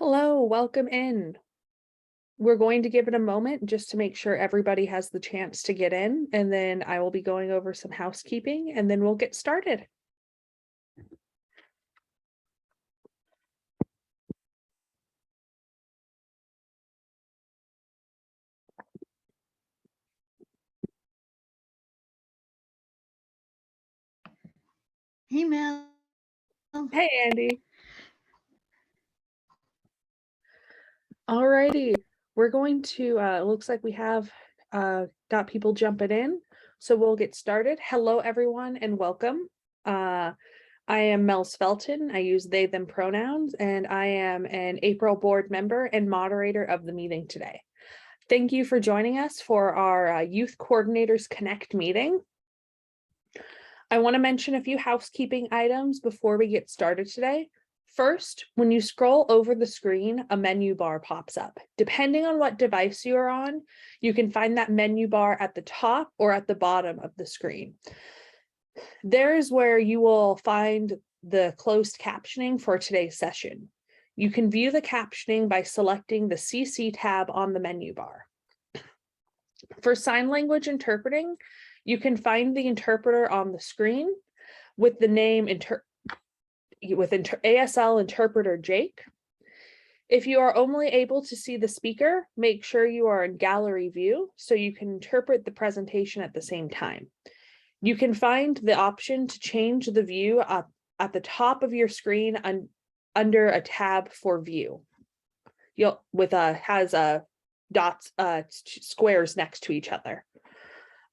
Hello, welcome in. We're going to give it a moment just to make sure everybody has the chance to get in, and then I will be going over some housekeeping, and then we'll get started. Hey, Mel. Hey, Andy. Alrighty, we're going to, looks like we have got people jumping in, so we'll get started. Hello, everyone, and welcome. I am Mel Svelton. I use they, them pronouns, and I am an April board member and moderator of the meeting today. Thank you for joining us for our Youth Coordinators Connect meeting. I want to mention a few housekeeping items before we get started today. First, when you scroll over the screen, a menu bar pops up. Depending on what device you are on, you can find that menu bar at the top or at the bottom of the screen. There is where you will find the closed captioning for today's session. You can view the captioning by selecting the CC tab on the menu bar. For sign language interpreting, you can find the interpreter on the screen with the name ASL interpreter Jake. If you are only able to see the speaker, make sure you are in gallery view so you can interpret the presentation at the same time. You can find the option to change the view up at the top of your screen under a tab for view. Has a dots, squares next to each other.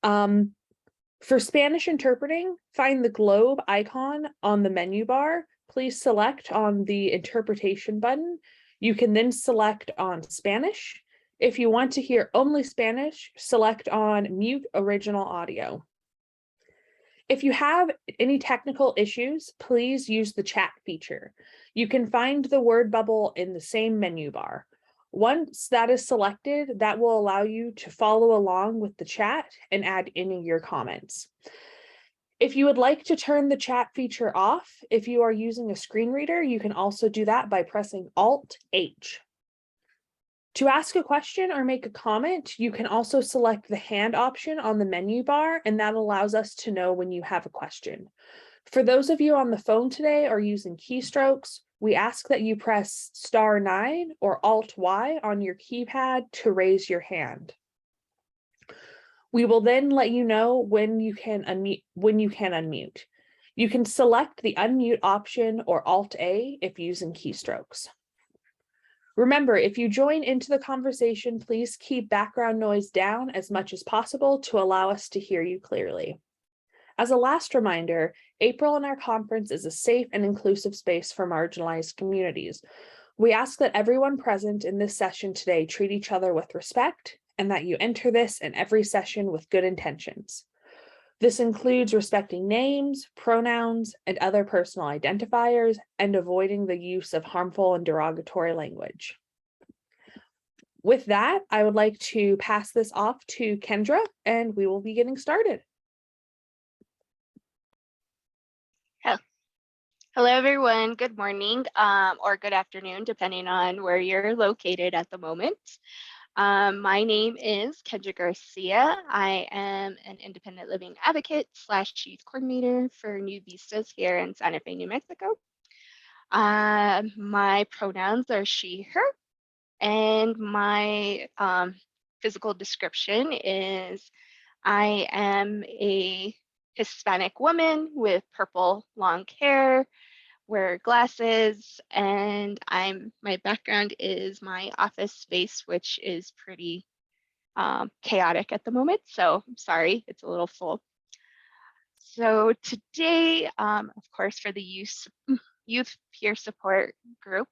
For Spanish interpreting, find the globe icon on the menu bar. Please select on the interpretation button. You can then select on Spanish. If you want to hear only Spanish, select on mute original audio. If you have any technical issues, please use the chat feature. You can find the word bubble in the same menu bar. Once that is selected, that will allow you to follow along with the chat and add any of your comments. If you would like to turn the chat feature off, if you are using a screen reader, you can also do that by pressing Alt-H. To ask a question or make a comment, you can also select the hand option on the menu bar, and that allows us to know when you have a question. For those of you on the phone today or using keystrokes, we ask that you press *9 or Alt-Y on your keypad to raise your hand. We will then let you know when you can unmute. You can select the unmute option or Alt-A if using keystrokes. Remember, if you join into the conversation, please keep background noise down as much as possible to allow us to hear you clearly. As a last reminder, April and our conference is a safe and inclusive space for marginalized communities. We ask that everyone present in this session today treat each other with respect and that you enter this and every session with good intentions. This includes respecting names, pronouns, and other personal identifiers and avoiding the use of harmful and derogatory language. With that, I would like to pass this off to Kendra, and we will be getting started. Hello, everyone. Good morning or good afternoon, depending on where you're located at the moment. My name is Kendra Garcia. I am an independent living advocate / youth coordinator for New Vistas here in Santa Fe, New Mexico. My pronouns are she, her, and my physical description is I am a Hispanic woman with purple long hair, wear glasses, and my background is my office space, which is pretty chaotic at the moment. So I'm sorry, it's a little full. So today, of course, for the youth peer support group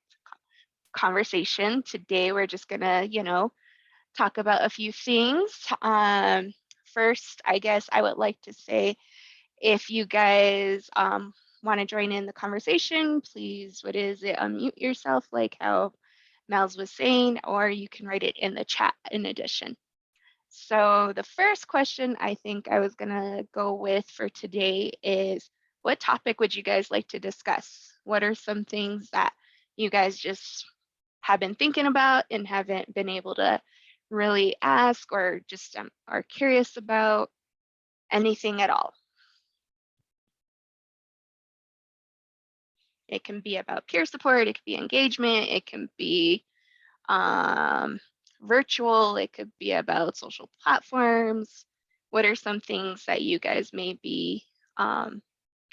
conversation, today we're just gonna, talk about a few things. First, I guess I would like to say, if you guys want to join in the conversation, please, unmute yourself like how Mel's was saying, or you can write it in the chat in addition. So the first question I think I was gonna go with for today is, what topic would you guys like to discuss? What are some things that you guys just have been thinking about and haven't been able to really ask, or just are curious about anything at all. It can be about peer support, it could be engagement, it can be virtual, it could be about social platforms. What are some things that you guys may be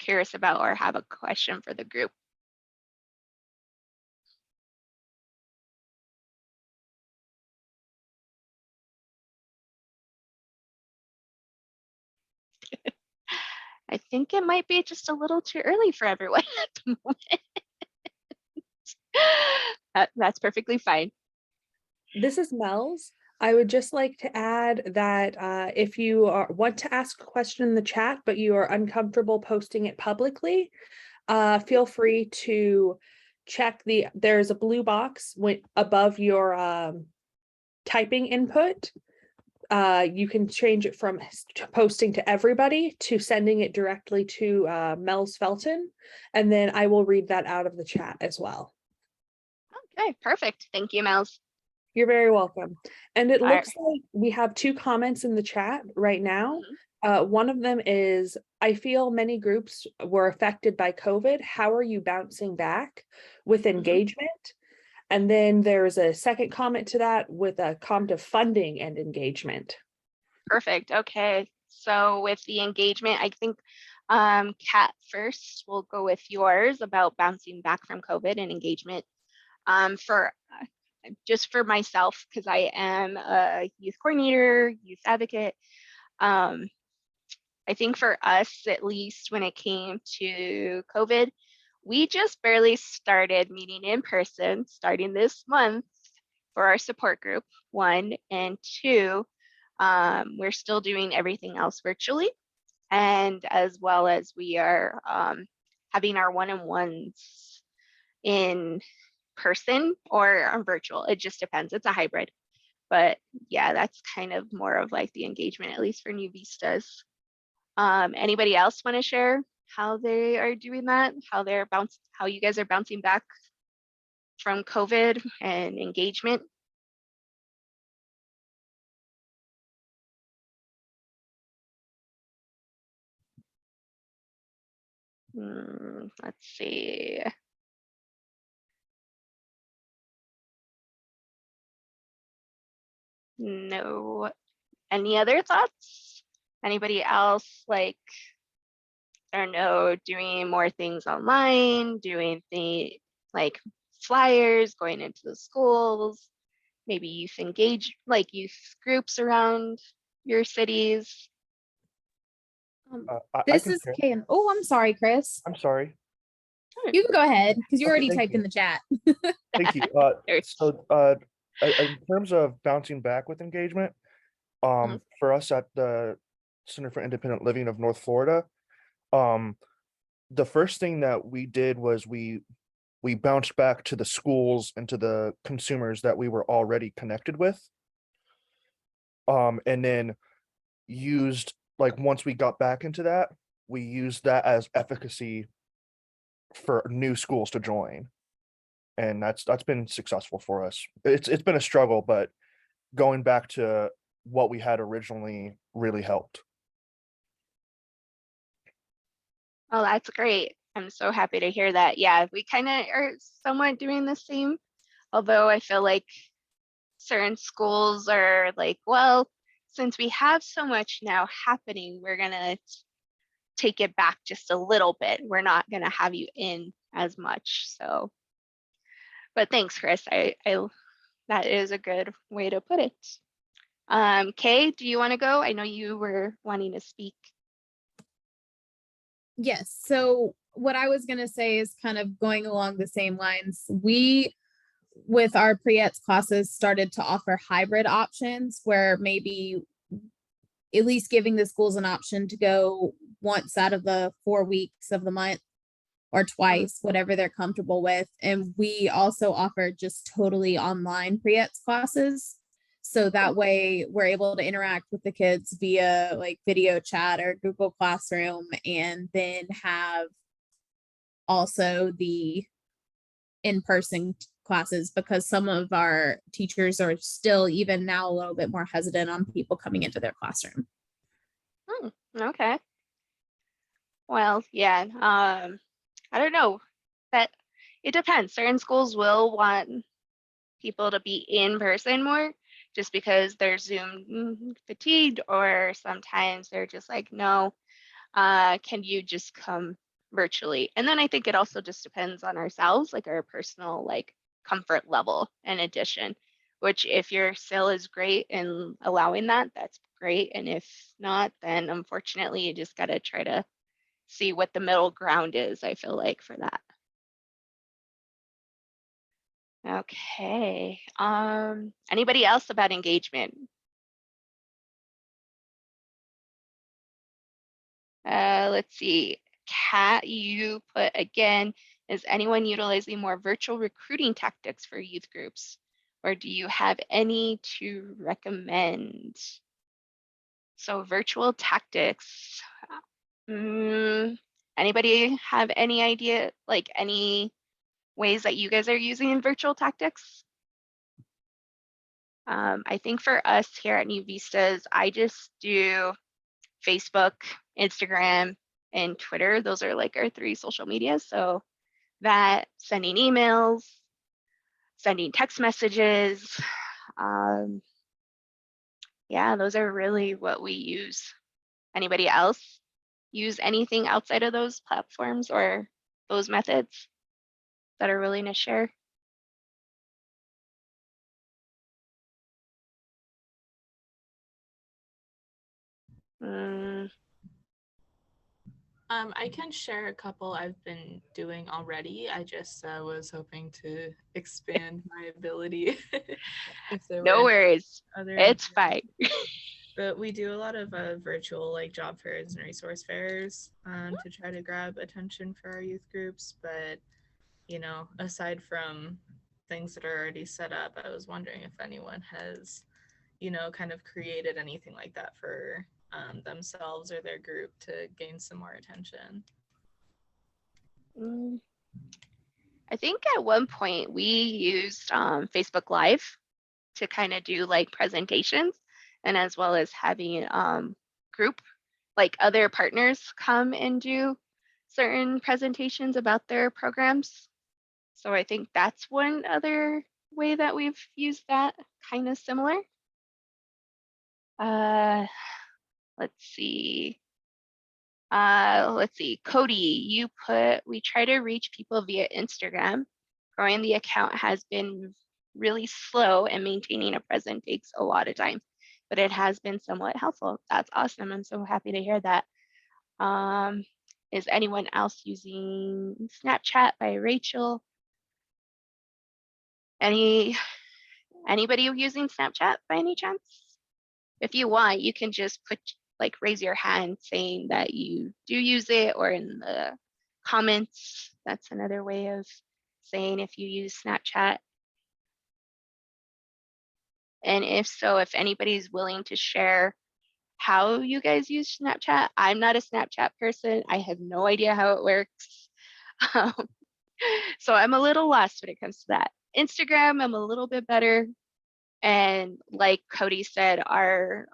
curious about or have a question for the group? I think it might be just a little too early for everyone at the moment. That's perfectly fine. This is Mel's. I would just like to add that if you want to ask a question in the chat, but you are uncomfortable posting it publicly, feel free to check there's a blue box above your typing input. You can change it from posting to everybody to sending it directly to Mel's Felton, and then I will read that out of the chat as well. Okay, perfect. Thank you, Mels. You're very welcome. And it All looks like we have 2 comments in the chat right now. One of them is, I feel many groups were affected by COVID. How are you bouncing back with engagement? And then there's a second comment to that with a comment of funding and engagement. Perfect. Okay. So with the engagement, I think Kat first, we'll go with yours about bouncing back from COVID and engagement. Just for myself, because I am a youth coordinator, youth advocate. I think for us, at least when it came to COVID, we just barely started meeting in person starting this month for our support group, 1, and 2, we're still doing everything else virtually. And as well as we are having our one-on-ones in person or on virtual. It just depends. It's a hybrid. But yeah, that's kind of more of like the engagement, at least for New Vistas. Anybody else want to share how they are doing that? How you guys are bouncing back from COVID and engagement? Let's see. No. Any other thoughts? Anybody else, like, I don't know, doing more things online, doing things like flyers, going into the schools, maybe youth groups around your cities? I This can is share. Kay. Oh, I'm sorry, Chris. I'm sorry. You can go ahead because you Okay, already thank typed you. in the chat. Thank you. So in terms of bouncing back with engagement, for us at the Center for Independent Living of North Florida, the first thing that we did was we bounced back to the schools and to the consumers that we were already connected with. And then once we got back into that, we used that as efficacy for new schools to join. And that's been successful for us. It's been a struggle, but going back to what we had originally really helped. Oh, that's great. I'm so happy to hear that. Yeah, we kind of are somewhat doing the same, although I feel like certain schools are like, well, since we have so much now happening, we're gonna take it back just a little bit. We're not gonna have you in as much. So, but thanks, Chris. I that is a good way to put it. Kay, do you want to go? I know you were wanting to speak. Yes. So what I was going to say is kind of going along the same lines. We, with our pre-ETS classes, started to offer hybrid options where maybe at least giving the schools an option to go once out of the 4 weeks of the month or twice, whatever they're comfortable with. And we also offer just totally online pre-ETS classes. So that way we're able to interact with the kids via like video chat or Google Classroom, and then have also the in-person classes because some of our teachers are still even now a little bit more hesitant on people coming into their classroom. Okay. Well, yeah. I don't know. That it depends. Certain schools will want people to be in person more just because they're Zoom fatigued, or sometimes they're just like, no, can you just come virtually? And then I think it also just depends on ourselves, like our personal like comfort level in addition, which if your sale is great in allowing that, that's great. And if not, then unfortunately you just got to try to see what the middle ground is, I feel like, for that. Okay. Anybody else about engagement? Let's see. Kat, you put again, is anyone utilizing more virtual recruiting tactics for youth groups? Or do you have any to recommend? So virtual tactics. Anybody have any idea, like any ways that you guys are using virtual tactics? I think for us here at New Vistas, I just do Facebook, Instagram, and Twitter. Those are like our 3 social medias. So that, sending emails, sending text messages. Yeah, those are really what we use. Anybody else use anything outside of those platforms or those methods that are willing to share? I can share a couple I've been doing already. I just was hoping to expand my ability. If there No were worries, other it's ideas. fine. But we do a lot of virtual like job fairs and resource fairs to try to grab attention for our youth groups. But, you know, aside from things that are already set up, I was wondering if anyone has, you know, kind of created anything like that for themselves or their group to gain some more attention. I think at one point we used Facebook Live to kind of do like presentations, and as well as having group, like other partners come and do certain presentations about their programs. So I think that's one other way that we've used that, kind of similar. Let's see. Cody, you put, we try to reach people via Instagram. Growing the account has been really slow, and maintaining a present takes a lot of time, but it has been somewhat helpful. That's awesome. I'm so happy to hear that. Is anyone else using Snapchat by Rachel? Anybody using Snapchat by any chance? If you want, you can just put like raise your hand saying that you do use it, or in the comments. That's another way of saying if you use Snapchat. And if so, if anybody's willing to share how you guys use Snapchat. I'm not a Snapchat person. I have no idea how it works. So I'm a little lost when it comes to that. Instagram, I'm a little bit better. And like Cody said, our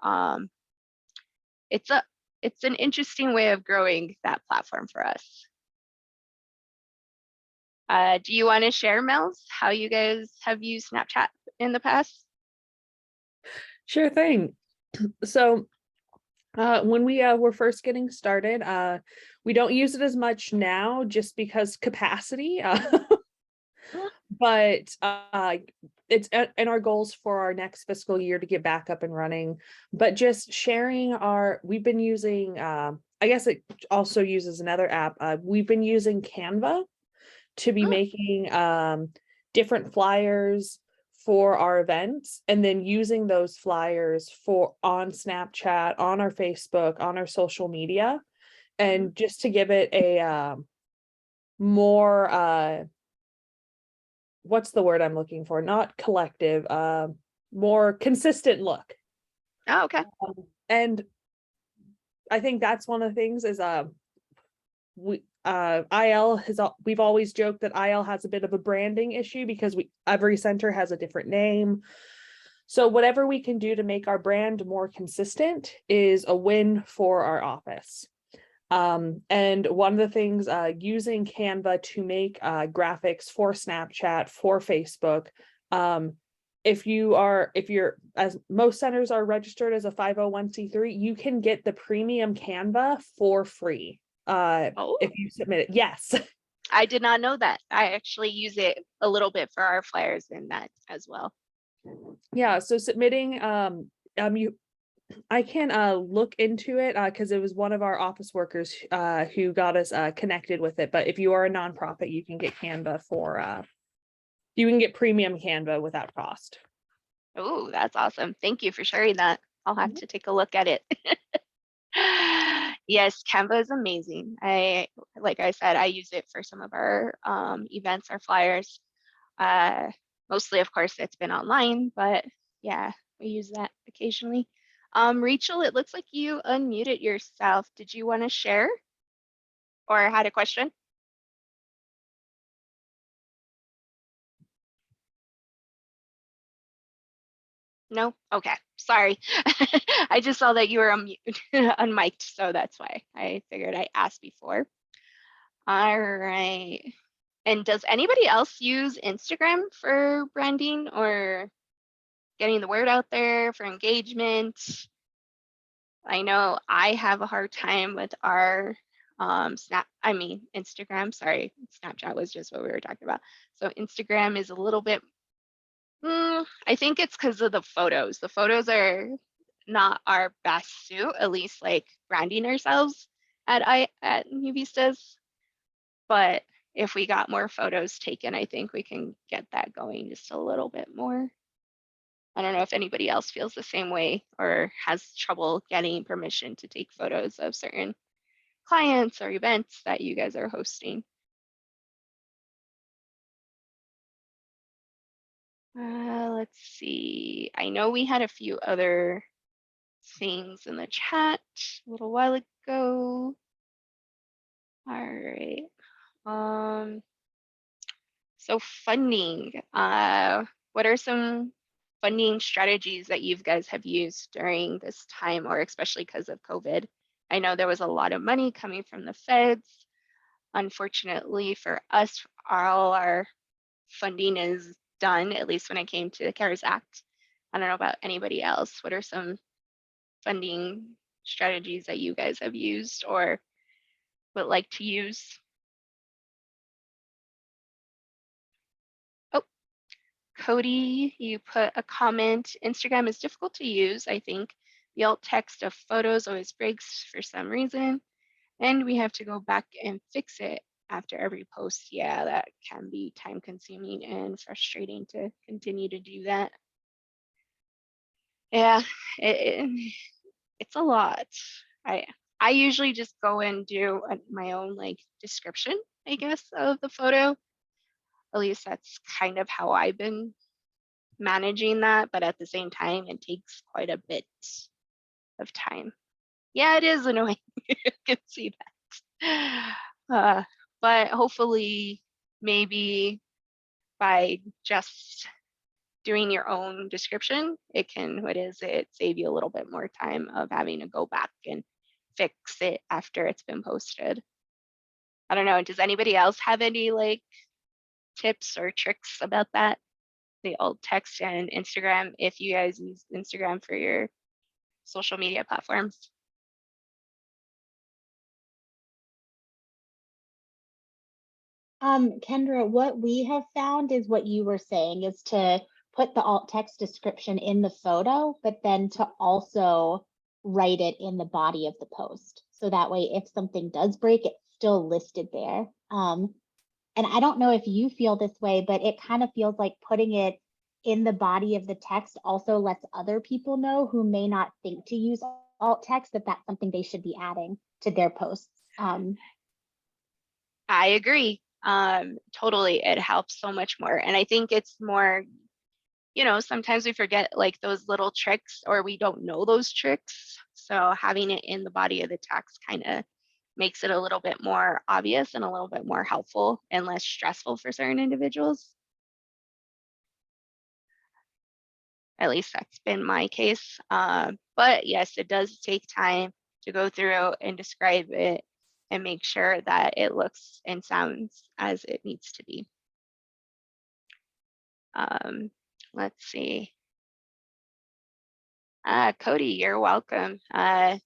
it's an interesting way of growing that platform for us. Do you want to share, Mels, how you guys have used Snapchat in the past? Sure thing. So when we were first getting started, we don't use it as much now just because capacity, but it's in our goals for our next fiscal year to get back up and running. But just sharing we've been using, I guess it also uses another app. We've been using Canva to be making different flyers for our events, and then using those flyers on Snapchat, on our Facebook, on our social media, and just to give it a more what's the word I'm looking for? Not collective, more consistent look. Oh, okay. And I think that's one of the things is IL we've always joked that IL has a bit of a branding issue because every center has a different name. So whatever we can do to make our brand more consistent is a win for our office. And one of the things, using Canva to make graphics for Snapchat, for Facebook, if you're, as most centers are registered as a 501c3, you can get the premium Canva for free. Oh, If you submit it. Yes. I did not know that. I actually use it a little bit for our flyers in that as well. Yeah. So submitting, I can look into it because it was one of our office workers who got us connected with it. But if you are a nonprofit, you can get Canva for you can get premium Canva without cost. Oh, that's awesome. Thank you for sharing that. I'll have to take a look at it. Yes, Canva is amazing. Like I said, I use it for some of our events, our flyers. Mostly, of course, it's been online, but yeah, we use that occasionally. Rachel, it looks like you unmuted yourself. Did you want to share or had a question? No? Okay, sorry. I just saw that you were unmiked, so that's why I figured I asked before. All right. And does anybody else use Instagram for branding or getting the word out there for engagement? I know I have a hard time with our Instagram, sorry, Snapchat was just what we were talking about. So Instagram is a little bit, I think it's because of the photos. The photos are not our best suit, at least like branding ourselves at New Vistas. But if we got more photos taken, I think we can get that going just a little bit more. I don't know if anybody else feels the same way or has trouble getting permission to take photos of certain clients or events that you guys are hosting. Let's see. I know we had a few other things in the chat a little while ago. All right. So funding. What are some funding strategies that you guys have used during this time, or especially because of COVID? I know there was a lot of money coming from the feds. Unfortunately for us, all our funding is done, at least when it came to the CARES Act. I don't know about anybody else. What are some funding strategies that you guys have used or would like to use? Oh, Cody, you put a comment. Instagram is difficult to use, I think. The alt text of photos always breaks for some reason, and we have to go back and fix it after every post. Yeah, that can be time consuming and frustrating to continue to do that. Yeah, it's a lot. I usually just go and do my own like description, I guess, of the photo. At least that's kind of how I've been managing that, but at the same time, it takes quite a bit of time. Yeah, it is annoying. I can see that. But hopefully, maybe by just doing your own description, it can, save you a little bit more time of having to go back and fix it after it's been posted. I don't know. Does anybody else have any like tips or tricks about that? The alt text and Instagram, if you guys use Instagram for your social media platforms. Kendra, what we have found is what you were saying is to put the alt text description in the photo, but then to also write it in the body of the post. So that way, if something does break, it's still listed there. And I don't know if you feel this way, but it kind of feels like putting it in the body of the text also lets other people know who may not think to use alt text that that's something they should be adding to their posts. I agree. Totally. It helps so much more. And I think it's more, sometimes we forget like those little tricks or we don't know those tricks. So having it in the body of the text kind of makes it a little bit more obvious and a little bit more helpful and less stressful for certain individuals. At least that's been my case. But yes, it does take time to go through and describe it and make sure that it looks and sounds as it needs to be. Let's see. Cody, you're welcome. Let's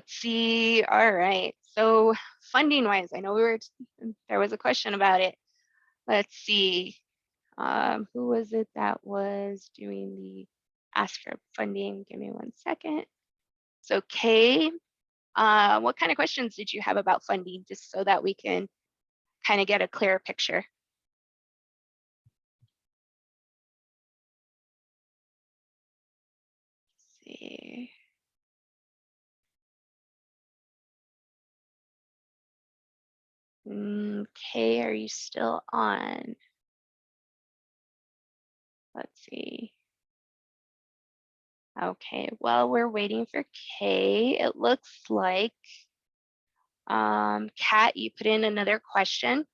see. All right. So funding wise, I know there was a question about it. Let's see. Who was it that was doing the ask for funding? Give me 1 second. So Kay, what kind of questions did you have about funding, just so that we can kind of get a clearer picture? Let's see. Kay, are you still on? Let's see. Okay, well, we're waiting for Kay. It looks like, Kat, you put in another question.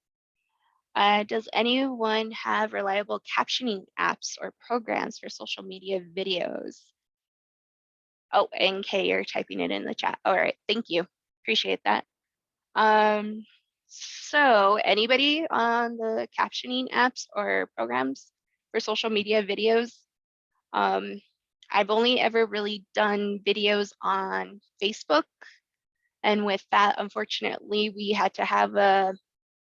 Does anyone have reliable captioning apps or programs for social media videos? Oh, and Kay, you're typing it in the chat. All right, thank you. Appreciate that. So anybody on the captioning apps or programs for social media videos? I've only ever really done videos on Facebook. And with that, unfortunately, we had to have a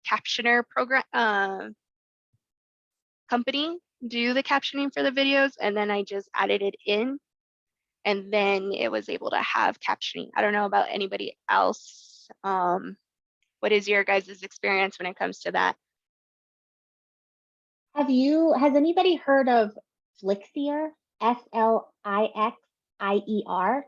captioner program company do the captioning for the videos. And then I just added it in. And then it was able to have captioning. I don't know about anybody else. What is your guys' experience when it comes to that? Has anybody heard of Flixier? Flixier.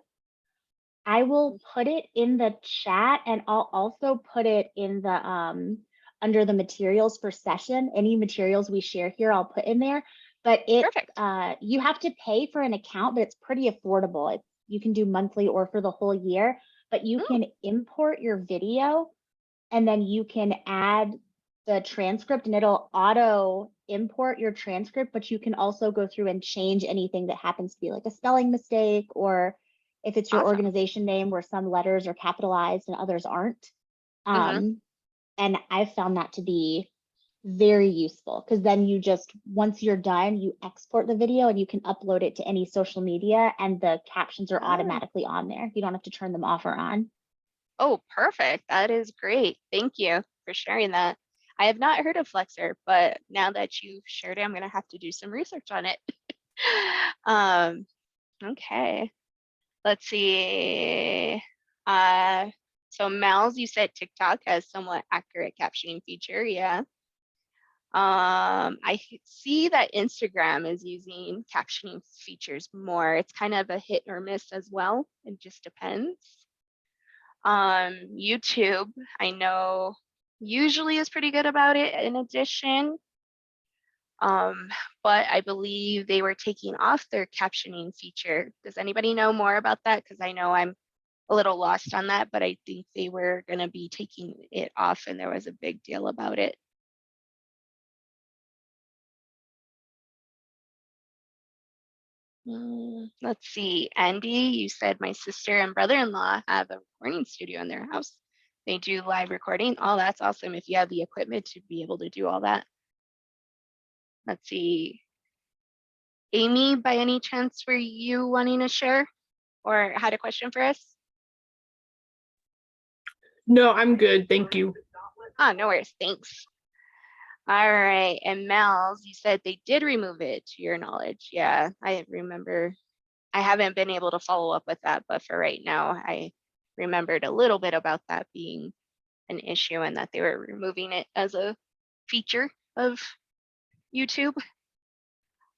I will put it in the chat, and I'll also put it in the under the materials for session. Any materials we share here, I'll put in there. But you have to pay for an account, but it's pretty affordable. You can do monthly or for the whole year, but you can import your video, and then you can add the transcript, and it'll auto import your transcript, but you can also go through and change anything that happens to be like a spelling mistake, or if it's your organization name where some letters are capitalized and others aren't. And I found that to be very useful, because then you just, once you're done, you export the video and you can upload it to any social media, and the captions are automatically on there. You don't have to turn them off or on. Oh, perfect. That is great. Thank you for sharing that. I have not heard of Flixier, but now that you've shared it, I'm going to have to do some research on it. Okay. Let's see. So Mel's, you said TikTok has somewhat accurate captioning feature. Yeah. I see that Instagram is using captioning features more. It's kind of a hit or miss as well. It just depends. YouTube, I know, usually is pretty good about it in addition. But I believe they were taking off their captioning feature. Does anybody know more about that? Because I know I'm a little lost on that, but I think they were going to be taking it off, and there was a big deal about it. Let's see, Andy, you said my sister and brother-in-law have a recording studio in their house. They do live recording. Oh, that's awesome if you have the equipment to be able to do all that. Let's see. Amy, by any chance, were you wanting to share or had a question for us? No, I'm good. Thank you. Oh, no worries. Thanks. All right. And Mel's, you said they did remove it, to your knowledge. Yeah, I remember. I haven't been able to follow up with that, but for right now, I remembered a little bit about that being an issue and that they were removing it as a feature of YouTube.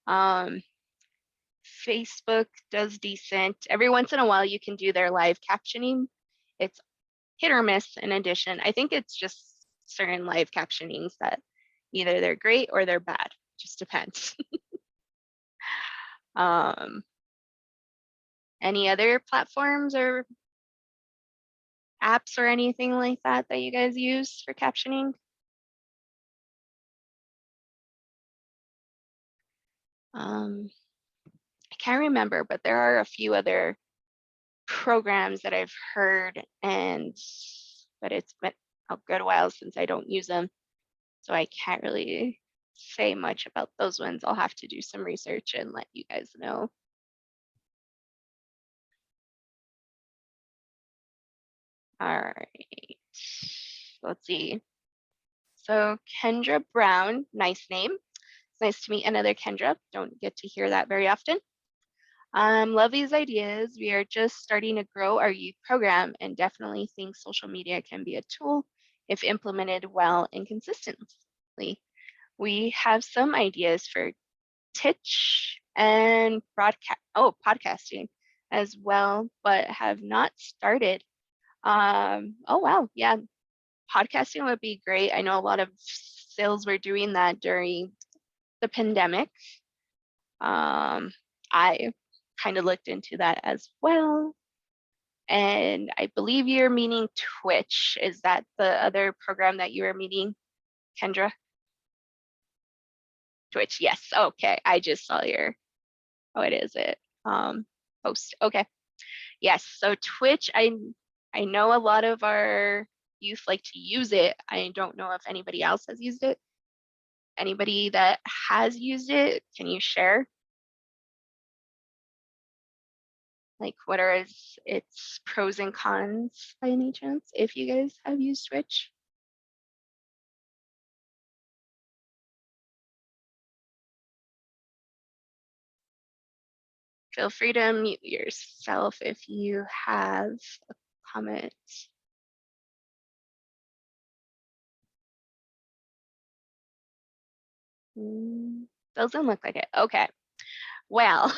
Facebook does decent. Every once in a while, you can do their live captioning. It's hit or miss in addition. I think it's just certain live captionings that either they're great or they're bad. Just depends. Any other platforms or apps or anything like that that you guys use for captioning? I can't remember, but there are a few other programs that I've heard, but it's been a good while since I don't use them, so I can't really say much about those ones. I'll have to do some research and let you guys know. All right, let's see. So Kendra Brown, nice name. It's nice to meet another Kendra. Don't get to hear that very often. Love these ideas. We are just starting to grow our youth program and definitely think social media can be a tool if implemented well and consistently. We have some ideas for Titch and podcasting as well, but have not started. Oh wow, yeah, podcasting would be great. I know a lot of sales were doing that during the pandemic. I kind of looked into that as well. And I believe you're meaning Twitch. Is that the other program that you were meaning, Kendra? Twitch, yes. Okay, I just saw your, oh, it is it. Post. Okay. Yes, so Twitch, I know a lot of our youth like to use it. I don't know if anybody else has used it. Anybody that has used it, can you share? Like, what are its pros and cons by any chance, if you guys have used Twitch? Feel free to mute yourself if you have a comment. Doesn't look like it. Okay. Well,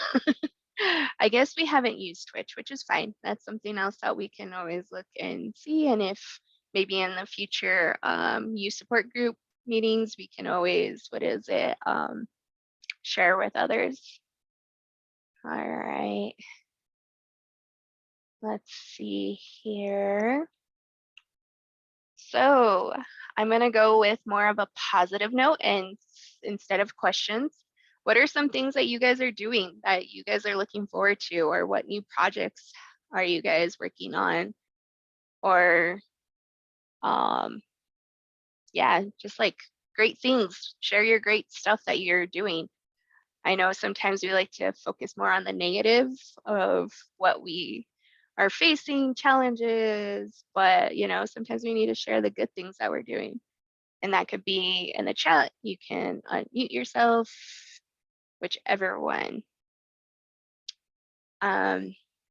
I guess we haven't used Twitch, which is fine. That's something else that we can always look and see. And if maybe in the future youth support group meetings, we can always, share with others. All right. Let's see here. So I'm going to go with more of a positive note, and instead of questions, what are some things that you guys are doing that you guys are looking forward to, or what new projects are you guys working on? Or yeah, just like great things. Share your great stuff that you're doing. I know sometimes we like to focus more on the negative of what we are facing, challenges, but you know, sometimes we need to share the good things that we're doing. And that could be in the chat. You can unmute yourself, whichever one.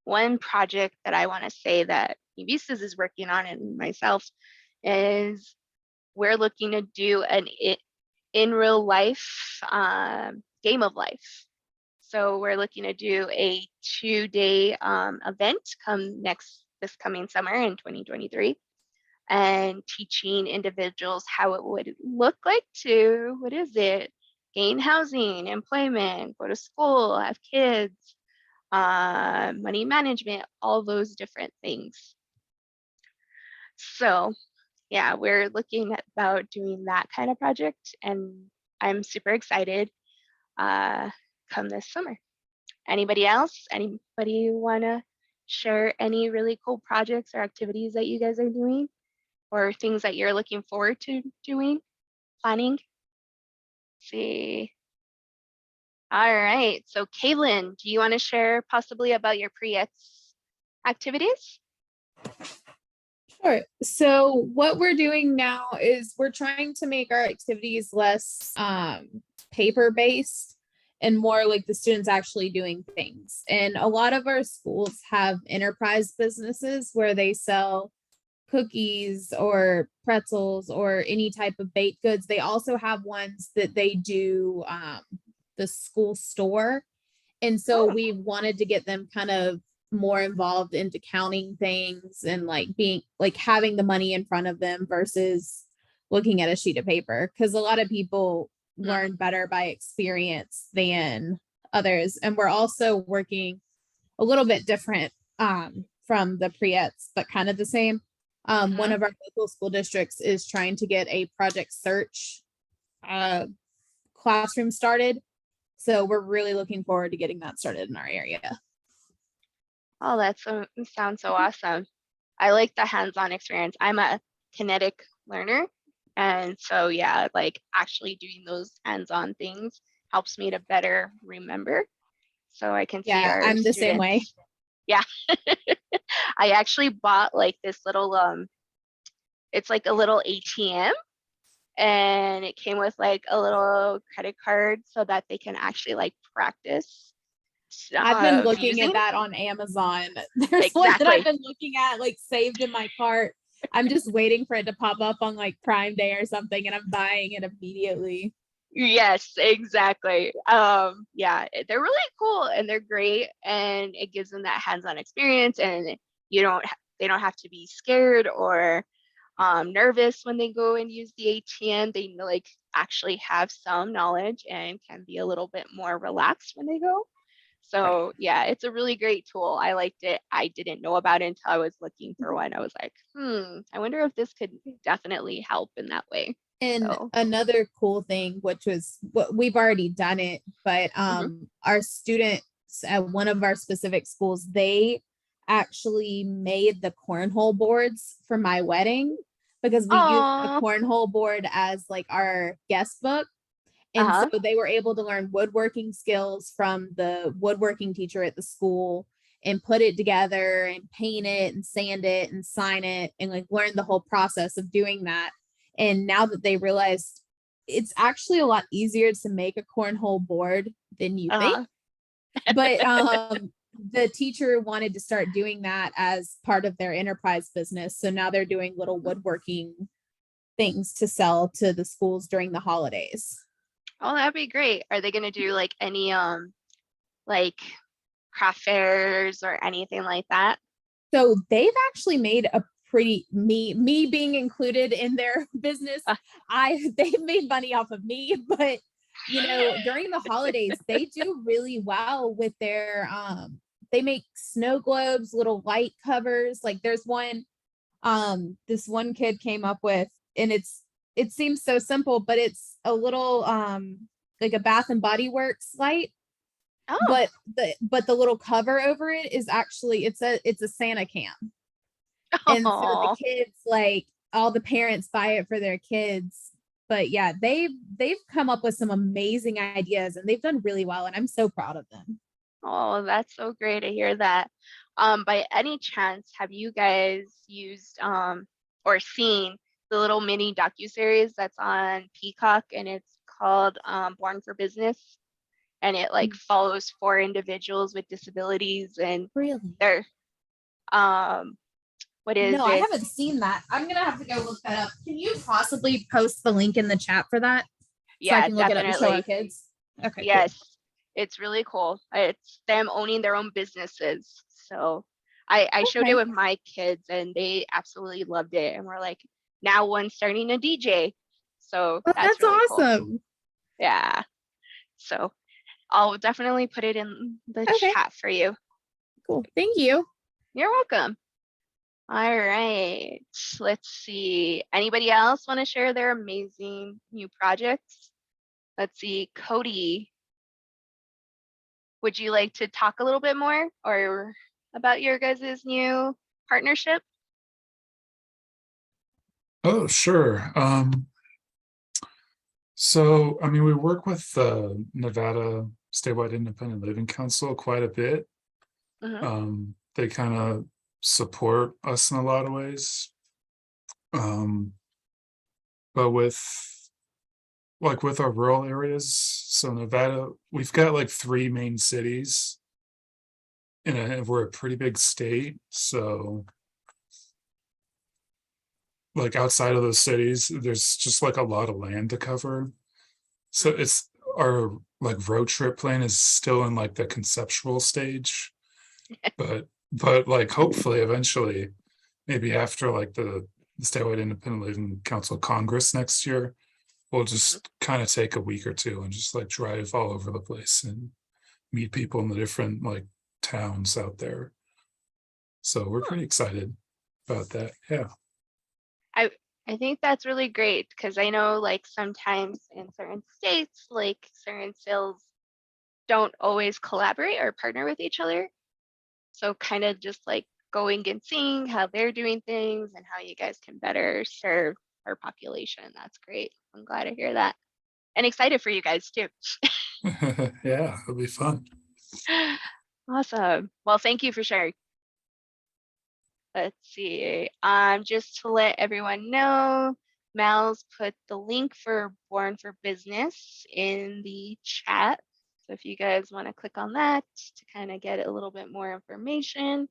One project that I want to say that Uvistas is working on, and myself, is we're looking to do an in real life game of life. So we're looking to do a 2-day event this coming summer in 2023, and teaching individuals how it would look like to, gain housing, employment, go to school, have kids, money management, all those different things. So yeah, we're looking at about doing that kind of project, and I'm super excited come this summer. Anybody else? Anybody want to share any really cool projects or activities that you guys are doing, or things that you're looking forward to doing, planning? Let's see. All right, so Kaylin, do you want to share possibly about your pre-ETS activities? Sure. So what we're doing now is we're trying to make our activities less paper-based and more like the students actually doing things. And a lot of our schools have enterprise businesses where they sell cookies or pretzels or any type of baked goods. They also have ones that they do the school store. And so we wanted to get them kind of more involved into counting things and like having the money in front of them versus looking at a sheet of paper, because a lot of people learn better by experience than others. And we're also working a little bit different from the pre-ETS, but kind of the same. One of our local school districts is trying to get a project search classroom started. So we're really looking forward to getting that started in our area. Oh, sounds so awesome. I like the hands-on experience. I'm a kinetic learner. And so, yeah, like actually doing those hands-on things helps me to better remember. So I can see Yeah, our I'm the same way. students. Yeah. I actually bought like this little, it's like a little ATM, and it came with like a little credit card so that they can actually like practice. I've been looking using. at that on Amazon. There's one that I've been looking at, like saved in my cart. I'm just waiting for it to pop up on like Prime Day or something, and I'm buying it immediately. Yes, exactly. Yeah, they're really cool and they're great, and it gives them that hands-on experience, and they don't have to be scared or nervous when they go and use the ATM. They like actually have some knowledge and can be a little bit more relaxed when they go. So yeah, it's a really great tool. I liked it. I didn't know about it until I was looking for one. I was like, I wonder if this could definitely help in that way. And So. another cool thing, which was what we've already done it, but our students at one of our specific schools, they actually made the cornhole boards for my wedding, because we used the cornhole board as like our guest book. And so they were able to learn woodworking skills from the woodworking teacher at the school and put it together and paint it and sand it and sign it and like learn the whole process of doing that. And now that they realized it's actually a lot easier to make a cornhole board than you think. But the teacher wanted to start doing that as part of their enterprise business. So now they're doing little woodworking things to sell to the schools during the holidays. Oh, that'd be great. Are they going to do like any like craft fairs or anything like that? So they've actually made a pretty, me being included in their business, they've made money off of me, but you know, during the holidays, they do really well with their they make snow globes, little light covers. Like there's one this one kid came up with, and it seems so simple, but it's a little like a Bath and Body Works light. But the little cover over it is actually it's a Santa can. And so the kids, like all the parents buy it for their kids. But yeah, they've come up with some amazing ideas, and they've done really well, and I'm so proud of them. Oh, that's so great to hear that. By any chance, have you guys used or seen the little mini docuseries that's on Peacock, and it's called Born for Business, and it like follows 4 individuals with disabilities, and they're what is No, it? I haven't seen that. I'm gonna have to go look that up. Can you possibly post the link in the chat for that? Yeah, so I can look definitely. it up and show our kids. Okay. Yes, cool. It's really cool. It's them owning their own businesses. So I showed it with my kids, and they absolutely loved it. And we're like, now one's starting a DJ. So that's really awesome. Cool. Yeah. So I'll definitely put it in the chat for you. Cool. Thank you. You're welcome. All right. Let's see. Anybody else want to share their amazing new projects? Let's see. Cody, would you like to talk a little bit more or about your guys' new partnership? Oh, sure. So, I mean, we work with the Nevada Statewide Independent Living Council quite a bit. They kind of support us in a lot of ways. But with our rural areas, so Nevada, we've got like 3 main cities, and we're a pretty big state. So like outside of those cities, there's just like a lot of land to cover. So it's our like road trip plan is still in like the conceptual stage, but like hopefully eventually, maybe after like the Statewide Independent Living Council Congress next year, we'll just kind of take a week or 2 and just like drive all over the place and meet people in the different like towns out there. So we're pretty excited about that. Yeah. I think that's really great because I know like sometimes in certain states, like certain sales don't always collaborate or partner with each other. So kind of just like going and seeing how they're doing things and how you guys can better serve our population. That's great. I'm glad to hear that. And excited for you guys too. Yeah, it'll be fun. Awesome. Well, thank you for sharing. Let's see. Just to let everyone know, Mal's put the link for Born for Business in the chat. So if you guys want to click on that to kind of get a little bit more information.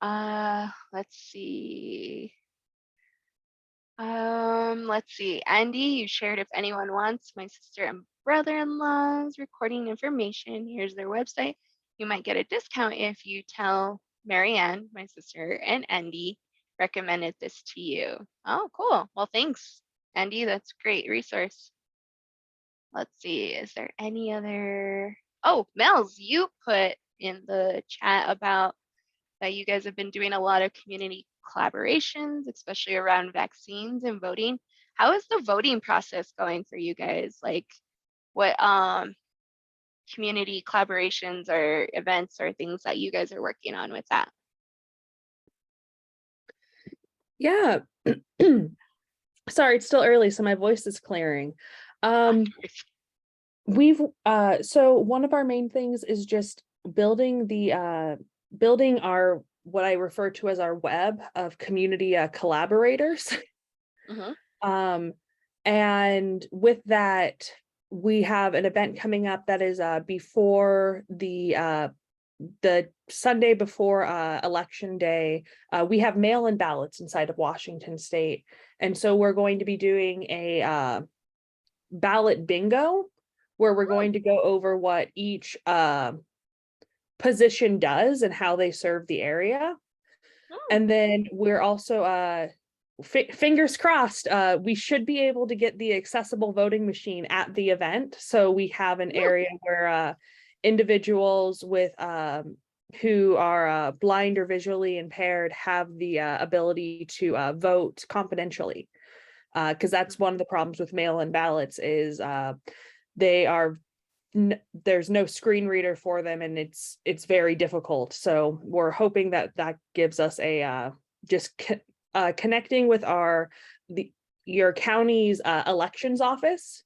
Let's see. Let's see. Andy, you shared if anyone wants my sister and brother-in-law's recording information. Here's their website. You might get a discount if you tell Marianne, my sister, and Andy recommended this to you. Oh, cool. Well, thanks, Andy. That's a great resource. Let's see. Is there any other? Oh, Mel's, you put in the chat about that you guys have been doing a lot of community collaborations, especially around vaccines and voting. How is the voting process going for you guys? Like what community collaborations or events or things that you guys are working on with that? Yeah. Sorry, it's still early, so my voice is clearing. We've so one of our main things is just building the building our what I refer to as our web of community collaborators. And with that, we have an event coming up that is before the Sunday before election day. We have mail-in ballots inside of Washington State, and so we're going to be doing a ballot bingo where we're going to go over what each position does and how they serve the area. And then we're also fingers crossed, we should be able to get the accessible voting machine at the event, so we have an area where individuals with who are blind or visually impaired have the ability to vote confidentially, because that's one of the problems with mail-in ballots is they are there's no screen reader for them, and it's very difficult. So we're hoping that that gives us a connecting with your county's elections office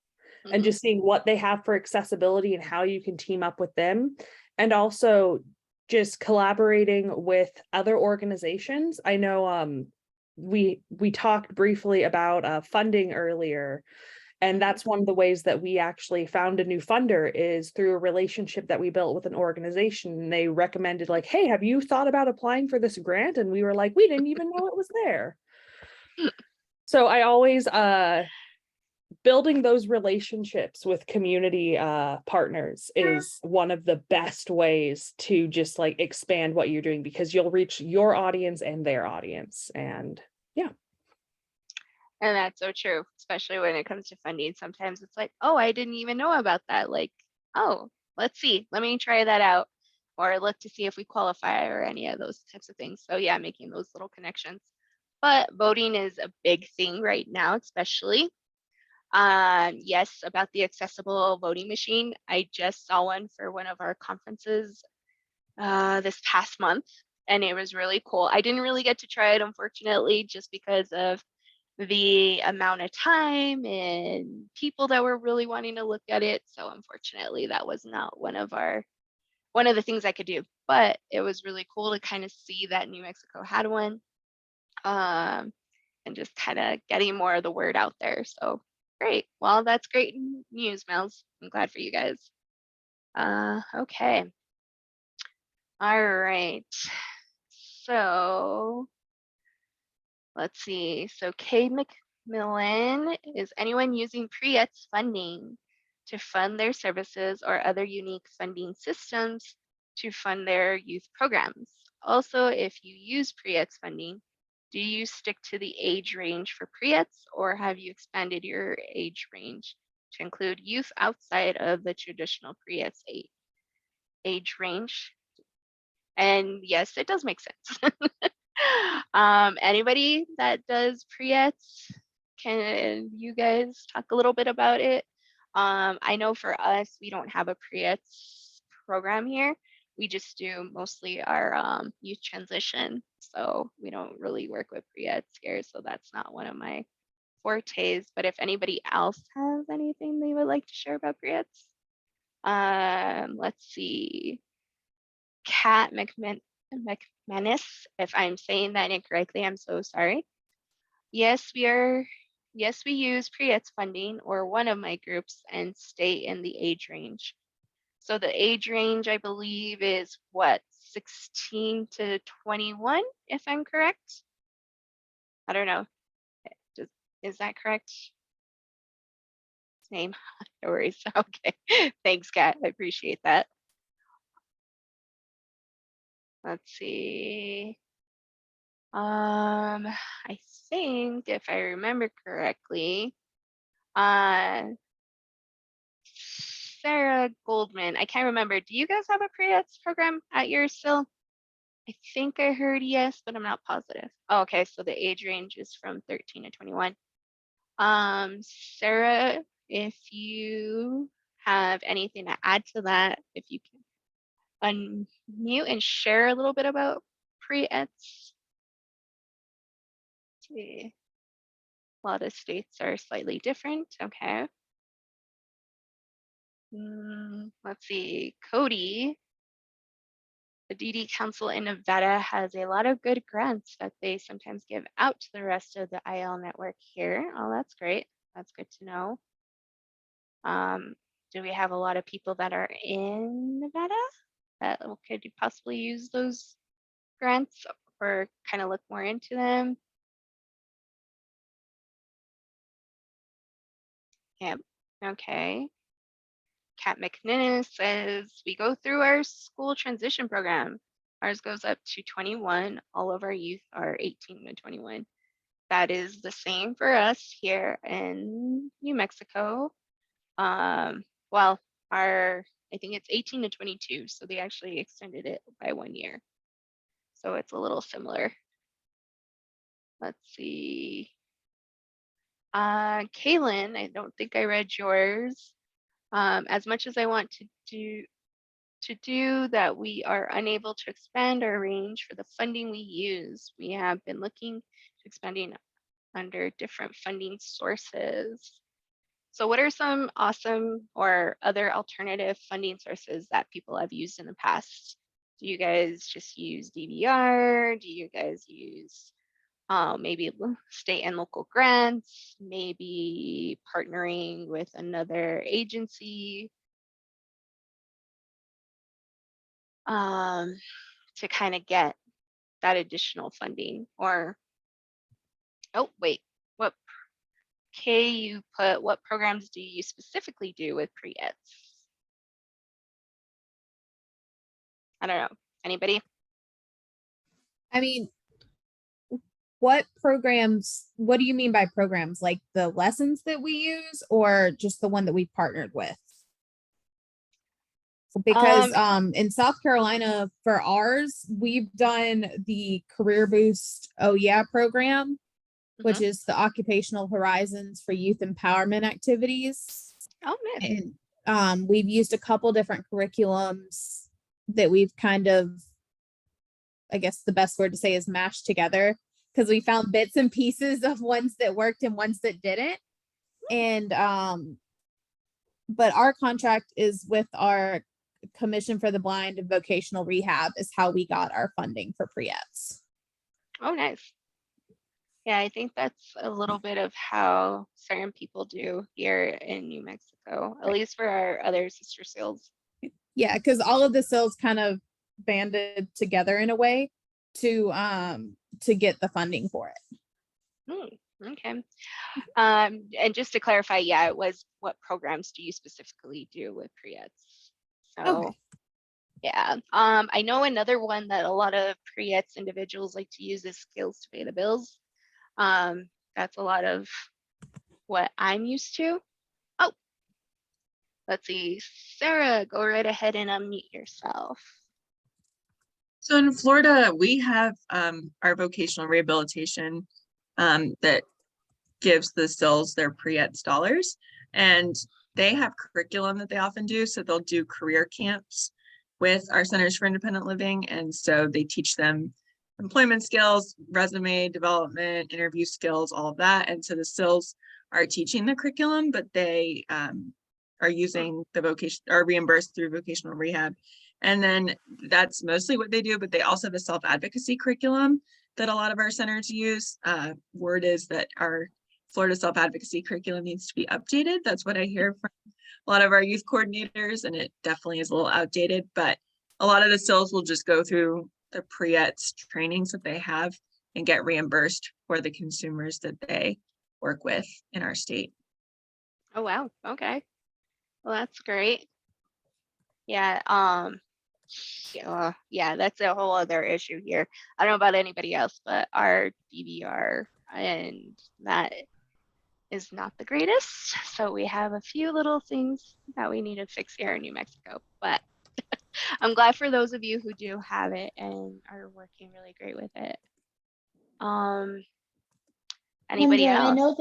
and just seeing what they have for accessibility and how you can team up with them, and also just collaborating with other organizations. I know we talked briefly about funding earlier. And that's one of the ways that we actually found a new funder is through a relationship that we built with an organization. And they recommended like, hey, have you thought about applying for this grant? And we were like, we didn't even know it was there. So I always, building those relationships with community partners is one of the best ways to just like expand what you're doing, because you'll reach your audience and their audience. And yeah. And that's so true, especially when it comes to funding. Sometimes it's like, oh, I didn't even know about that. Like, oh, let's see, let me try that out, or look to see if we qualify or any of those types of things. So yeah, making those little connections. But voting is a big thing right now, especially. Yes, about the accessible voting machine. I just saw one for one of our conferences this past month, and it was really cool. I didn't really get to try it, unfortunately, just because of the amount of time and people that were really wanting to look at it. So unfortunately, that was not one of the things I could do, but it was really cool to kind of see that New Mexico had one, and just kind of getting more of the word out there. So great. Well, that's great news, Mels. I'm glad for you guys. Okay. All right. So let's see. So Kay McMillan, is anyone using PREET's funding to fund their services or other unique funding systems to fund their youth programs? Also, if you use PREET's funding, do you stick to the age range for PREET's, or have you expanded your age range to include youth outside of the traditional PREET's age range? And yes, it does make sense. Anybody that does pre-ets, can you guys talk a little bit about it? I know for us, we don't have a pre-ets program here. We just do mostly our youth transition. So we don't really work with pre-ets here. So that's not one of my fortes. But if anybody else has anything they would like to share about pre-ets, let's see. Kat McManus, if I'm saying that incorrectly, I'm so sorry. Yes, we use pre-ets funding or one of my groups and stay in the age range. So the age range, I believe, is what, 16 to 21, if I'm correct? I don't know. Is that correct? Name? No worries. Okay. Thanks, Kat. I appreciate that. Let's see. I think if I remember correctly, Sarah Goldman, I can't remember. Do you guys have a pre-ets program at yours still? I think I heard yes, but I'm not positive. Oh, okay, so the age range is from 13 to 21. Sarah, if you have anything to add to that, if you can unmute and share a little bit about pre-ets. See. A lot of states are slightly different. Okay. Let's see. Cody, the DD Council in Nevada has a lot of good grants that they sometimes give out to the rest of the IL network here. Oh, that's great. That's good to know. Do we have a lot of people that are in Nevada that could possibly use those grants or kind of look more into them? Yep. Okay. Kat McNinnis says, we go through our school transition program. Ours goes up to 21. All of our youth are 18 to 21. That is the same for us here in New Mexico. Well, I think it's 18 to 22. So they actually extended it by 1 year. So it's a little similar. Let's see. Kaylin, I don't think I read yours. As much as I want to do that, we are unable to expand our range for the funding we use. We have been looking to expanding under different funding sources. So what are some awesome or other alternative funding sources that people have used in the past? Do you guys just use DVR? Do you guys use maybe state and local grants, maybe partnering with another agency to kind of get that additional funding? Or, oh, wait, what what programs do you specifically do with pre-ets? I don't know, anybody? I mean, what do you mean by programs? Like the lessons that we use or just the one that we partnered with? Because in South Carolina for ours, we've done the Career Boost Oh Yeah program, which is the Occupational Horizons for Youth Empowerment Activities. Oh, nice. And we've used a couple different curriculums that we've kind of, I guess the best word to say is mashed together, because we found bits and pieces of ones that worked and ones that didn't. And but our contract is with our Commission for the Blind and Vocational Rehab is how we got our funding for pre-ets. Oh, nice. Yeah, I think that's a little bit of how certain people do here in New Mexico, at least for our other sister SILs. Yeah, because all of the SILs kind of banded together in a way to get the funding for it. Okay. And just to clarify, yeah, it was what programs do you specifically do with pre-ets? So Okay. yeah, I know another one that a lot of pre-ets individuals like to use is Skills to Pay the Bills. That's a lot of what I'm used to. Oh, let's see, Sarah, go right ahead and unmute yourself. So in Florida, we have our vocational rehabilitation that gives the SILs their pre-eds dollars, and they have curriculum that they often do. So they'll do career camps with our Centers for Independent Living. And so they teach them employment skills, resume development, interview skills, all of that. And so the SILs are teaching the curriculum, but they are using the vocation, are reimbursed through vocational rehab. And then that's mostly what they do, but they also have a self-advocacy curriculum that a lot of our centers use. Word is that our Florida self-advocacy curriculum needs to be updated. That's what I hear from a lot of our youth coordinators, and it definitely is a little outdated, but a lot of the SILs will just go through the pre-ets trainings that they have and get reimbursed for the consumers that they work with in our state. Oh, wow. Okay. Well, that's great. Yeah. Yeah, that's a whole other issue here. I don't know about anybody else, but our DVR and that is not the greatest. So we have a few little things that we need to fix here in New Mexico, but I'm glad for those of you who do have it and are working really great with it. Anybody Kendra, else?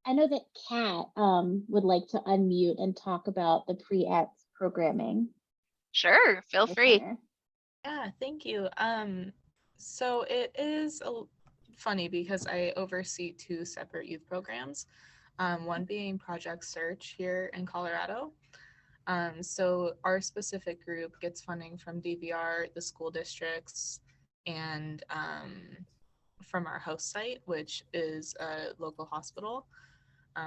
I know that Kat would like to unmute and talk about the pre-ets programming. Sure, feel with free. her. Yeah, thank you. So it is funny because I oversee 2 separate youth programs, one being Project Search here in Colorado. So our specific group gets funding from DVR, the school districts, and from our host site, which is a local hospital.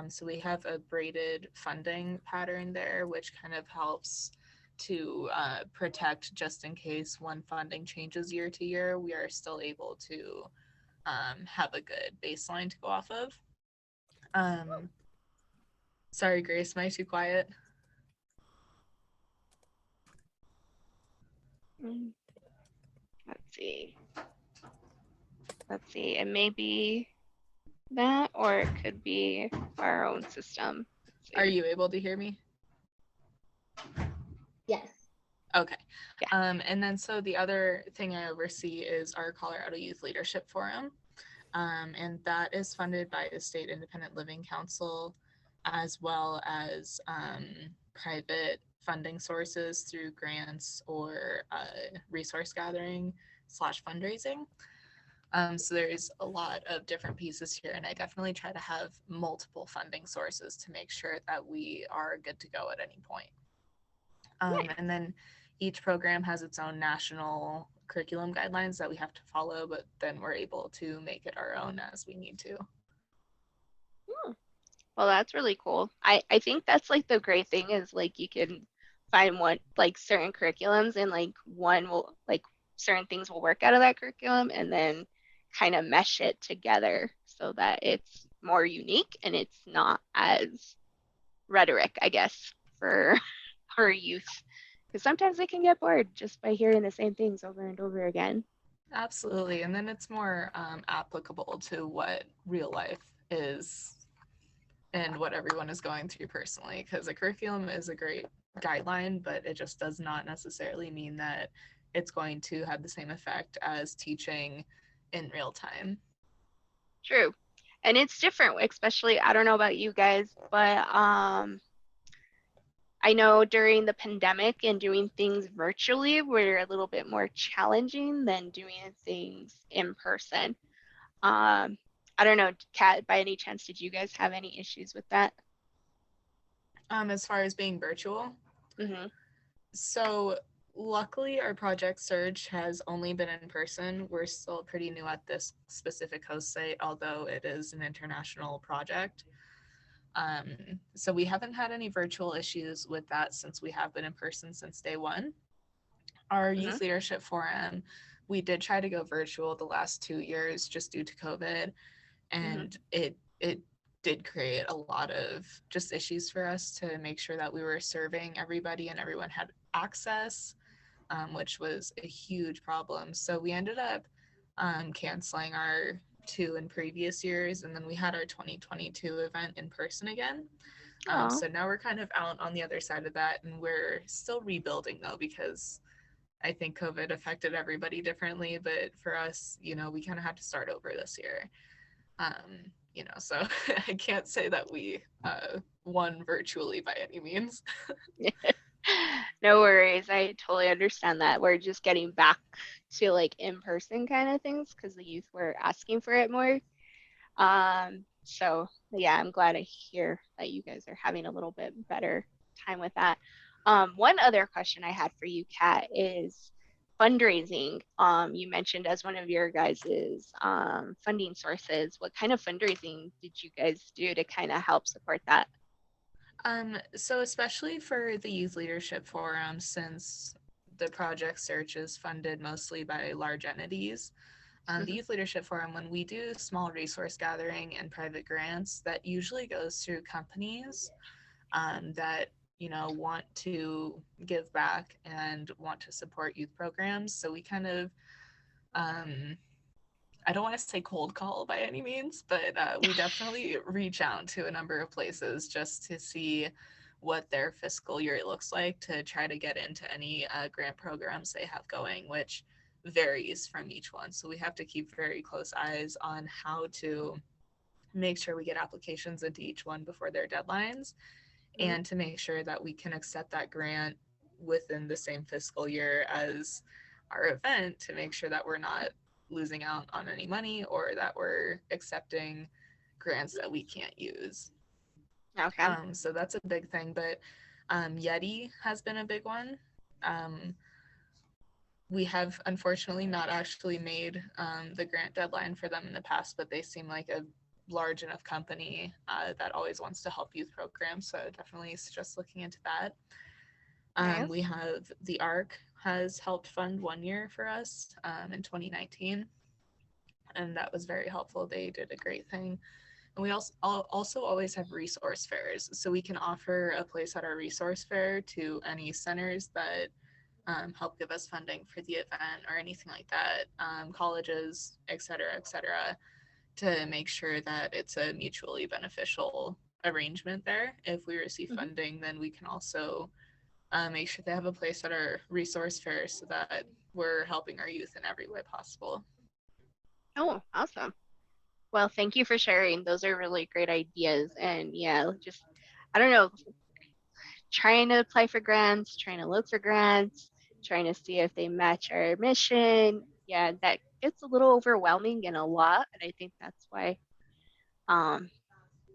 So we have a braided funding pattern there, which kind of helps to protect just in case one funding changes year to year, we are still able to have a good baseline to go off of. Sorry, Grace, am I too quiet? Let's see. It may be that, or it could be our own system. Are you able to hear me? Yes. Okay. Yeah. And then so the other thing I oversee is our Colorado Youth Leadership Forum. And that is funded by the State Independent Living Council, as well as private funding sources through grants or resource gathering / fundraising. So there's a lot of different pieces here, and I definitely try to have multiple funding sources to make sure that we are good to go at any point. Nice. And then each program has its own national curriculum guidelines that we have to follow, but then we're able to make it our own as we need to. Well, that's really cool. I think that's like the great thing is like you can find one like certain curriculums and like one will like certain things will work out of that curriculum and then kind of mesh it together so that it's more unique and it's not as rhetoric, I guess, for youth. Because sometimes they can get bored just by hearing the same things over and over again. Absolutely. And then it's more applicable to what real life is and what everyone is going through personally, because a curriculum is a great guideline, but it just does not necessarily mean that it's going to have the same effect as teaching in real time. True. And it's different, especially, I don't know about you guys, but I know during the pandemic and doing things virtually were a little bit more challenging than doing things in person. I don't know, Kat, by any chance, did you guys have any issues with that? As far as being virtual? Mm-hmm. So luckily our Project Surge has only been in person. We're still pretty new at this specific host site, although it is an international project. So we haven't had any virtual issues with that since we have been in person since day one. Our Youth Leadership Forum, we did try to go virtual the last 2 years just due to COVID, and it did create a lot of just issues for us to make sure that we were serving everybody and everyone had access, which was a huge problem. So we ended up canceling our 2 in previous years, and then we had our 2022 event in person again. So now we're kind of out on the other side of that, and we're still rebuilding though, because I think COVID affected everybody differently, but for us, you know, we kind of had to start over this year. You know, so I can't say that we won virtually by any means. No worries. I totally understand that. We're just getting back to like in-person kind of things because the youth were asking for it more. So yeah, I'm glad to hear that you guys are having a little bit better time with that. One other question I had for you, Kat, is fundraising. You mentioned as one of your guys's funding sources. What kind of fundraising did you guys do to kind of help support that? So especially for the Youth Leadership Forum, since the project search is funded mostly by large entities, the Youth Leadership Forum, when we do small resource gathering and private grants, that usually goes through companies that, you know, want to give back and want to support youth programs. So we kind of, I don't want to say cold call by any means, but we definitely reach out to a number of places just to see what their fiscal year looks like to try to get into any grant programs they have going, which varies from each one. So we have to keep very close eyes on how to make sure we get applications into each one before their deadlines, and to make sure that we can accept that grant within the same fiscal year as our event, to make sure that we're not losing out on any money or that we're accepting grants that we can't use. Okay. So that's a big thing, but Yeti has been a big one. We have unfortunately not actually made the grant deadline for them in the past, but they seem like a large enough company that always wants to help youth programs. So definitely suggest looking into that. Nice. We have the ARC has helped fund 1 year for us in 2019. And that was very helpful. They did a great thing. And we also always have resource fairs. So we can offer a place at our resource fair to any centers that help give us funding for the event or anything like that, colleges, et cetera, to make sure that it's a mutually beneficial arrangement there. If we receive funding, then we can also make sure they have a place at our resource fair so that we're helping our youth in every way possible. Oh, awesome. Well, thank you for sharing. Those are really great ideas. And yeah, just, I don't know, trying to apply for grants, trying to look for grants, trying to see if they match our mission. Yeah, that gets a little overwhelming and a lot. And I think that's why,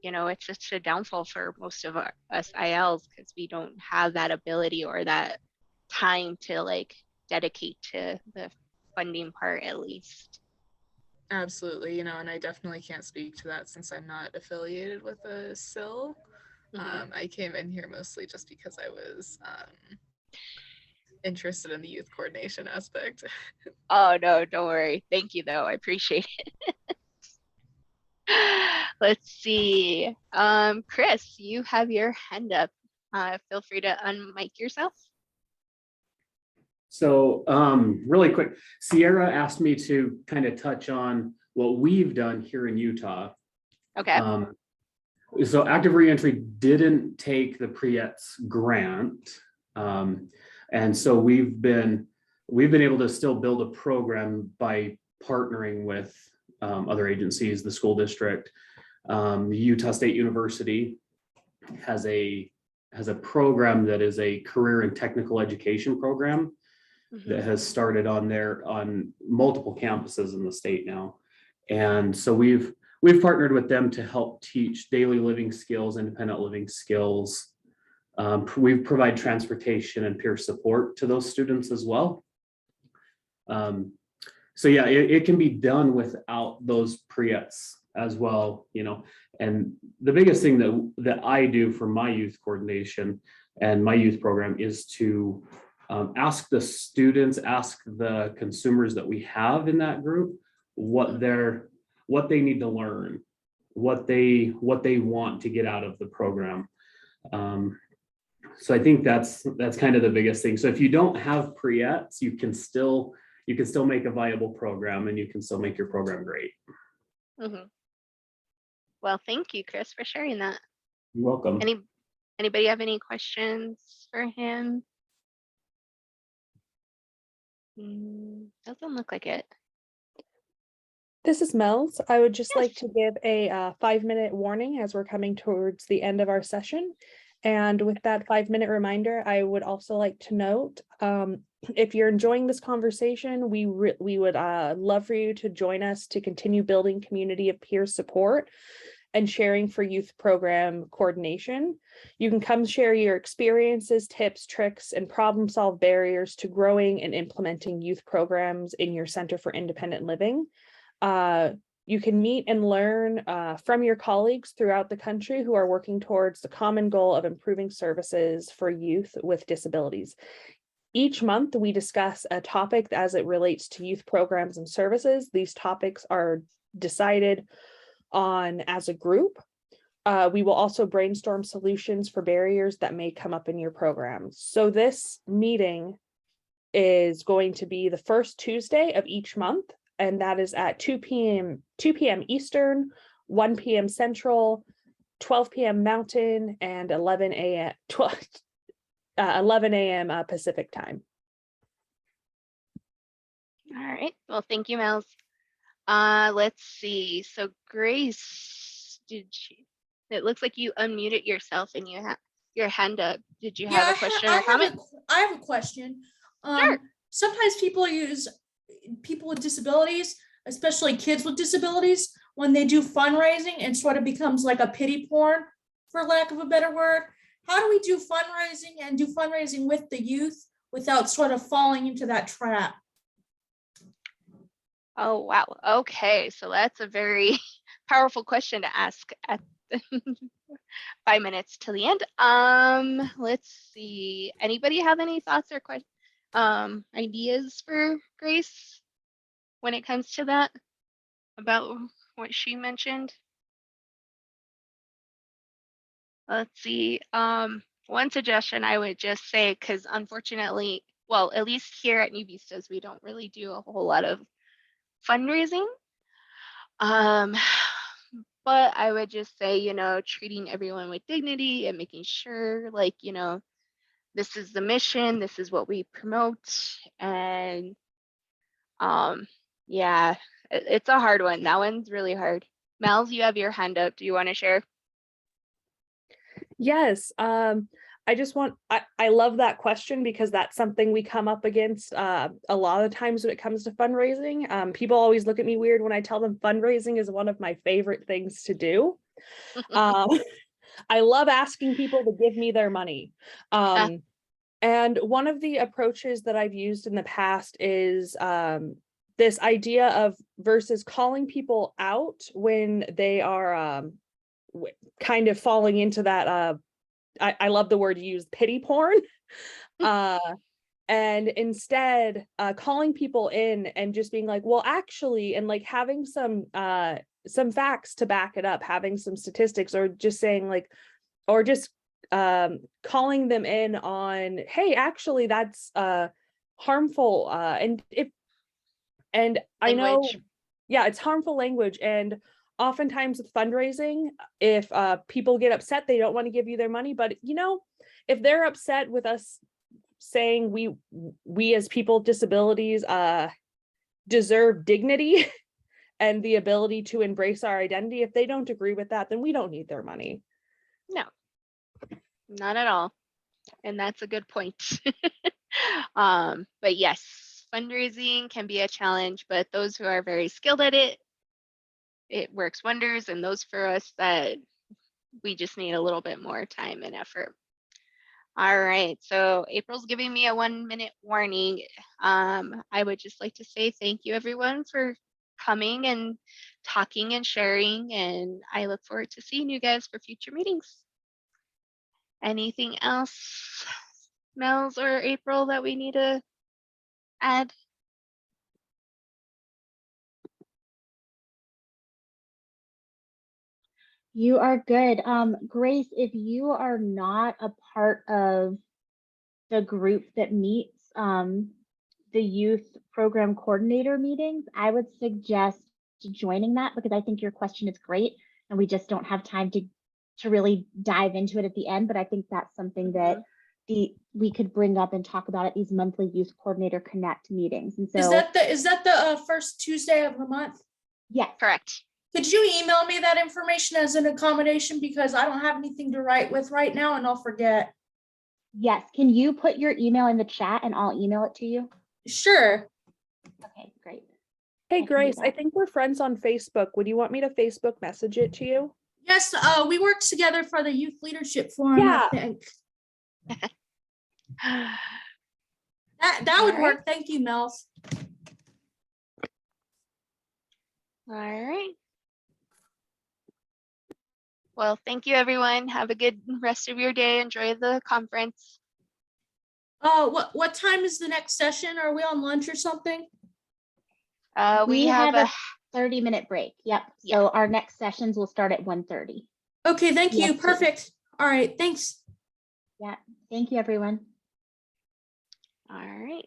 you know, it's just a downfall for most of us ILs because we don't have that ability or that time to like dedicate to the funding part at least. Absolutely, you know, and I definitely can't speak to that since I'm not affiliated with a SIL. I came in here mostly just because I was interested in the youth coordination aspect. Oh no, don't worry. Thank you though. I appreciate it. Let's see. Chris, you have your hand up. Feel free to unmic yourself. So really quick, Sierra asked me to kind of touch on what we've done here in Utah. Okay. So Active Reentry didn't take the PREETS grant. And so we've been able to still build a program by partnering with other agencies, the school district. The Utah State University has a program that is a career and technical education program that has started on multiple campuses in the state now. And so we've partnered with them to help teach daily living skills, independent living skills. We provide transportation and peer support to those students as well. So yeah, it can be done without those PREETS as well, you know. And the biggest thing that I do for my youth coordination and my youth program is to ask the students, ask the consumers that we have in that group what they need to learn, what they want to get out of the program. So I think that's kind of the biggest thing. So if you don't have PREETS, you can still make a viable program and you can still make your program great. Well, thank you, Chris, for sharing that. You're welcome. Anybody have any questions for him? Doesn't look like it. This is Mel's. I would just like Yes. to give a 5-minute warning as we're coming towards the end of our session. And with that 5-minute reminder, I would also like to note, if you're enjoying this conversation, we would love for you to join us to continue building community of peer support and sharing for youth program coordination. You can come share your experiences, tips, tricks, and problem solve barriers to growing and implementing youth programs in your Center for Independent Living. You can meet and learn from your colleagues throughout the country who are working towards the common goal of improving services for youth with disabilities. Each month, we discuss a topic as it relates to youth programs and services. These topics are decided on as a group. We will also brainstorm solutions for barriers that may come up in your programs. So this meeting is going to be the first Tuesday of each month, and that is at 2 p.m. Eastern, 1 p.m. Central, 12 p.m. Mountain, and 11 a.m. Pacific time. All right. Well, thank you, Mels. Let's see. So Grace, it looks like you unmuted yourself and you have your hand up. Did you have a question or comment? I have a question. Sure. Sometimes people use people with disabilities, especially kids with disabilities, when they do fundraising, and sort of becomes like a pity porn, for lack of a better word. How do we do fundraising and do fundraising with the youth without sort of falling into that trap? Oh, wow. Okay. So that's a very powerful question to ask at 5 minutes to the end. Let's see. Anybody have any thoughts or ideas for Grace when it comes to that, about what she mentioned? Let's see. One suggestion I would just say, because unfortunately, well, at least here at New Vistas, we don't really do a whole lot of fundraising. But I would just say, treating everyone with dignity and making sure, like, this is the mission, this is what we promote. And yeah, it's a hard one. That one's really hard. Mels, you have your hand up. Do you want to share? Yes. I love that question, because that's something we come up against a lot of times when it comes to fundraising. People always look at me weird when I tell them fundraising is one of my favorite things to do. I love asking people to give me their money. And one of the approaches that I've used in the past is this idea of versus calling people out when they are kind of falling into that I love the word you used, pity porn. And instead calling people in and just being like, well, actually, and like having some facts to back it up, having some statistics, or just saying like, or just calling them in on, hey, actually, that's harmful. And I know, yeah, it's harmful language. And oftentimes with fundraising, if people get upset, they don't want to give you their money. But if they're upset with us saying we as people with disabilities deserve dignity and the ability to embrace our identity, if they don't agree with that, then we don't need their money. No, not at all. And that's a good point. But yes, fundraising can be a challenge, but those who are very skilled at it, it works wonders. And those for us that we just need a little bit more time and effort. All right, so April's giving me a 1-minute warning. I would just like to say thank you everyone for coming and talking and sharing, and I look forward to seeing you guys for future meetings. Anything else, Mels or April, that we need to add? You are good. Grace, if you are not a part of the group that meets the youth program coordinator meetings, I would suggest joining that, because I think your question is great and we just don't have time to really dive into it at the end. But I think that's something that we could bring up and talk about at these monthly youth coordinator connect meetings. And so Is that the first Tuesday of the month? yes, Correct. Could you email me that information as an accommodation, because I don't have anything to write with right now and I'll forget. yes. Can you put your email in the chat and I'll email it to you? Sure. Okay, great. Hey, I can do Grace, I that. think we're friends on Facebook. Would you want me to Facebook message it to you? Yes, we worked together for the Youth Leadership Forum, Yeah. I think. That would Alright. work. Thank you, Mels. All right. Well, thank you, everyone. Have a good rest of your day. Enjoy the conference. What time is the next session? Are we on lunch or something? We have a 30-minute break. Yep. Yeah. So our next sessions will start at 1:30. Okay, thank you. Yes, please. Perfect. All right, thanks. Yeah. Thank you, everyone. all right.